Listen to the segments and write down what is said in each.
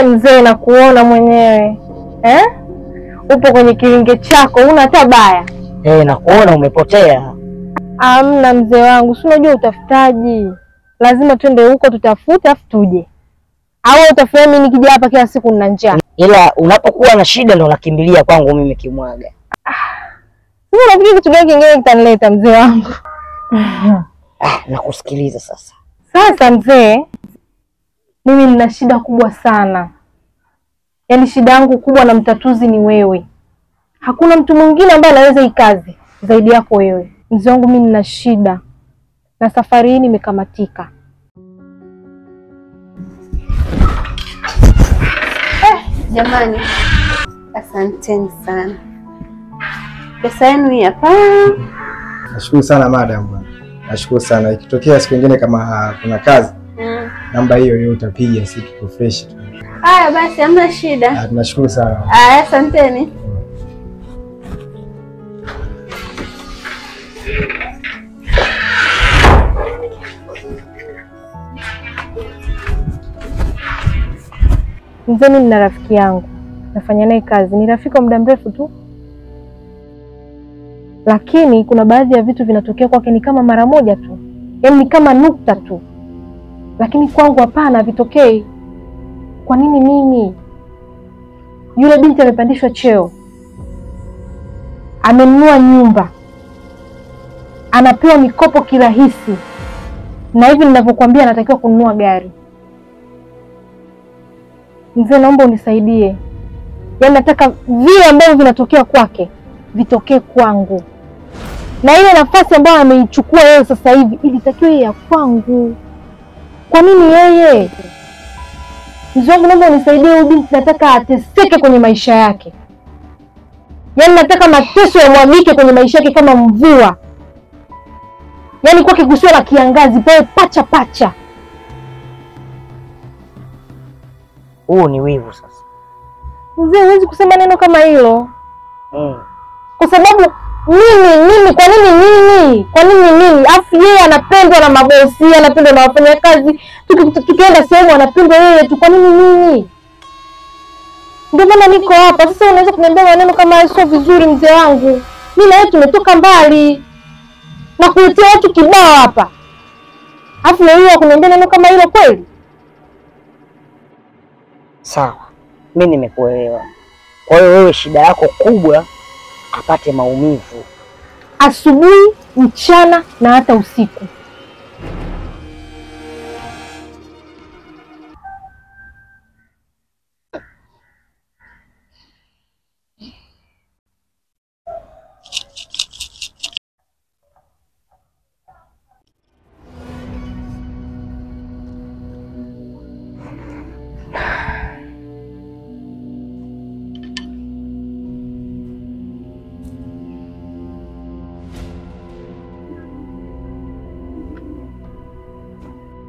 Mzee na kuona mwenyewe. Upo kwenye kilinge chako, una hata baya. Na kuona umepotea. Amna mzee wangu, si unajua utafutaji. Lazima twende huko tutafute afu tuje. Au utafahamu mimi nikija hapa kila siku nina njaa. Ila unapokuwa na shida ndo unakimbilia kwangu mimi Kimwaga. Sasa unafikiri kitu gani kingine kitanileta mzee wangu? Nakusikiliza sasa. Sasa mzee, mimi nina shida kubwa sana. Yaani shida yangu kubwa na mtatuzi ni wewe. Hakuna mtu mwingine ambaye anaweza hii kazi zaidi yako wewe. Mzee wangu, mimi nina shida. Na safari hii nimekamatika. Jamani, asanteni sana. Pesa yenu hii hapa. Nashukuru sana madam bwana. Nashukuru sana. Ikitokea siku nyingine kama kuna kazi, namba hiyo utapiga, sisi tuko fresh tu. Haya basi, hamna shida. Tunashukuru sana. Haya, asanteni. Mzee, mimi nina rafiki yangu. Nafanya naye kazi. Ni rafiki wa muda mrefu tu. Lakini kuna baadhi ya vitu vinatokea kwake ni kama mara moja tu. Yaani ni kama nukta tu. Lakini kwangu hapana, vitokei. Kwa nini mimi? Yule binti amepandishwa cheo. Amenunua nyumba. Anapewa mikopo kirahisi. Na hivi ninavyokuambia anatakiwa kununua gari. Mzee, naomba unisaidie. Yaani nataka vile ambavyo vinatokea kwake vitokee kwangu. Na ile nafasi ambayo ameichukua yeye sasa hivi ilitakiwa yeye ya kwangu. Kwa nini yeye? Mzee wangu, naomba unisaidie, huyu binti nataka ateseke kwenye maisha yake. Yaani nataka mateso yamwagike kwenye maisha yake kama mvua. Yaani kwake kusiwa la kiangazi, pawe pacha pacha. Huo ni wivu sasa. Mzee, huwezi kusema neno kama hilo. Kwa sababu mimi kwa nini? Kwa nini? Afu yeye anapendwa na mabosi, anapendwa na wafanyakazi. Tukienda sehemu anapendwa yeye tu. Kwa nini mimi? Ndio maana niko hapa. Sasa unaweza kuniambia maneno kama hayo sio vizuri mzee wangu. Mimi na wewe tumetoka mbali. Na kuletea watu kibao hapa. Afu na wewe kuniambia neno kama hilo kweli? Sawa. Mimi nimekuelewa. Kwa hiyo wewe shida yako kubwa apate maumivu asubuhi, mchana na hata usiku.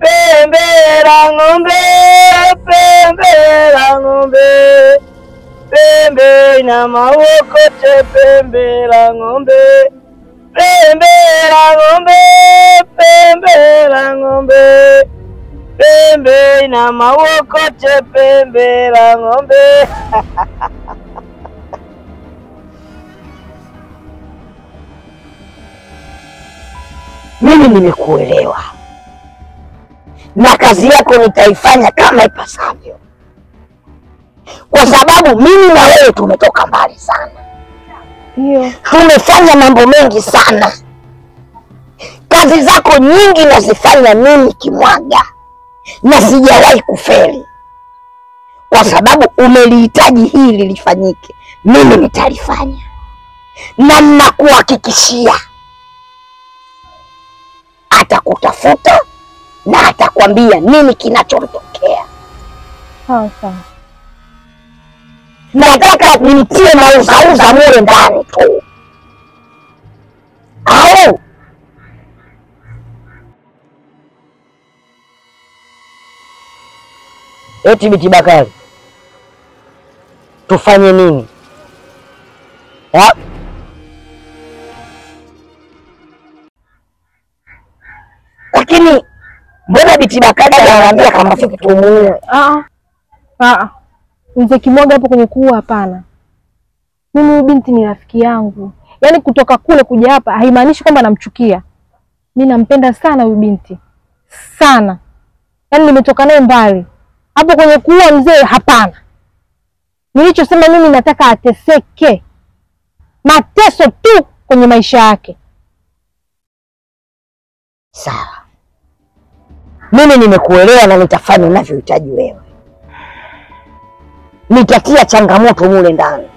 Pembe la ng'ombe, pembe ina maokote pembe la ng'ombe, pembe la ng'ombe, pembe la ng'ombe, pembe ina maokote pembe la ng'ombe. Mimi nimekuelewa na kazi yako nitaifanya kama ipasavyo, kwa sababu mimi na wewe tumetoka mbali sana. Ndio. Tumefanya mambo mengi sana. Kazi zako nyingi nazifanya mimi Kimwaga na sijawahi kufeli, kwa sababu umelihitaji hili lifanyike, mimi nitalifanya, na ninakuhakikishia atakutafuta na atakwambia nini kinachotokea. Sawa sawa. Nataka nitie mauzauza mule ndani tu. Au eti Biti Bakari, tufanye nini? Ha? Lakini mbona Biti Bakari anawaambia kama fiki tumuue? Mzee Kimwaga hapo kwenye kuua hapana. Mimi huyu binti ni rafiki yangu. Yaani kutoka kule kuja hapa haimaanishi kwamba namchukia. Mimi nampenda sana huyu binti. Sana. Yaani nimetoka naye mbali. Hapo kwenye kuua mzee hapana. Nilichosema mimi nataka ateseke. Mateso tu kwenye maisha yake. Sawa. Mimi nimekuelewa na nitafanya unavyohitaji wewe. Nitatia changamoto mule ndani.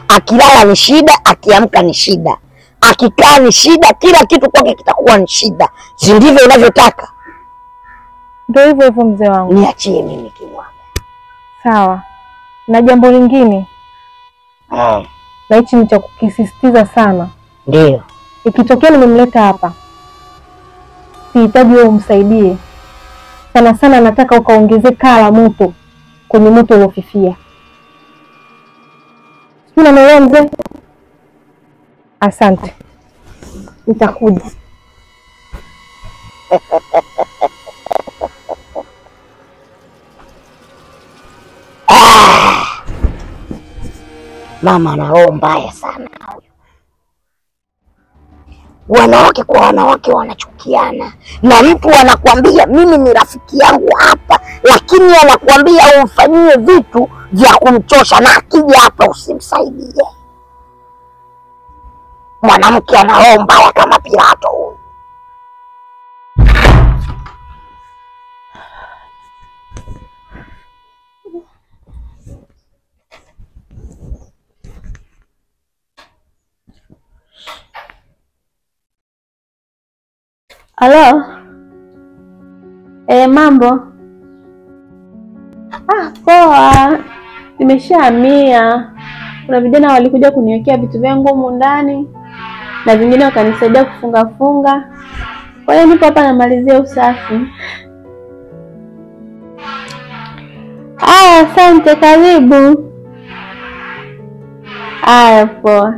Akilala ni shida, akiamka ni shida, akikaa ni shida, kila kitu kwake kitakuwa ni shida. Si ndivyo unavyotaka? Ndio hivyo hivyo mzee wangu. Niachie mimi Kimwaga. Sawa. Na jambo lingine. Na hichi ni cha kukisisitiza sana. Ndio. Ikitokea nimemleta hapa, sihitaji wewe umsaidie. Sana sana nataka ukaongeze kaa la moto kwenye moto uliofifia. Unaelewa mzee? Asante. Nitakuja. Mama ana roho mbaya sana. Wanawake kwa wanawake wanachukiana, na mtu anakuambia mimi ni rafiki yangu hapa, lakini anakuambia umfanyie vitu vya kumchosha, na akija hapa usimsaidie. Mwanamke ana roho mbaya kama Pilato huyu. Halo. Mambo? Poa. Nimeshahamia. Kuna vijana walikuja kuniwekea vitu vyangu humu ndani na vingine wakanisaidia kufunga. Kwa hiyo nipo hapa namalizia usafi. Asante, karibu. Poa.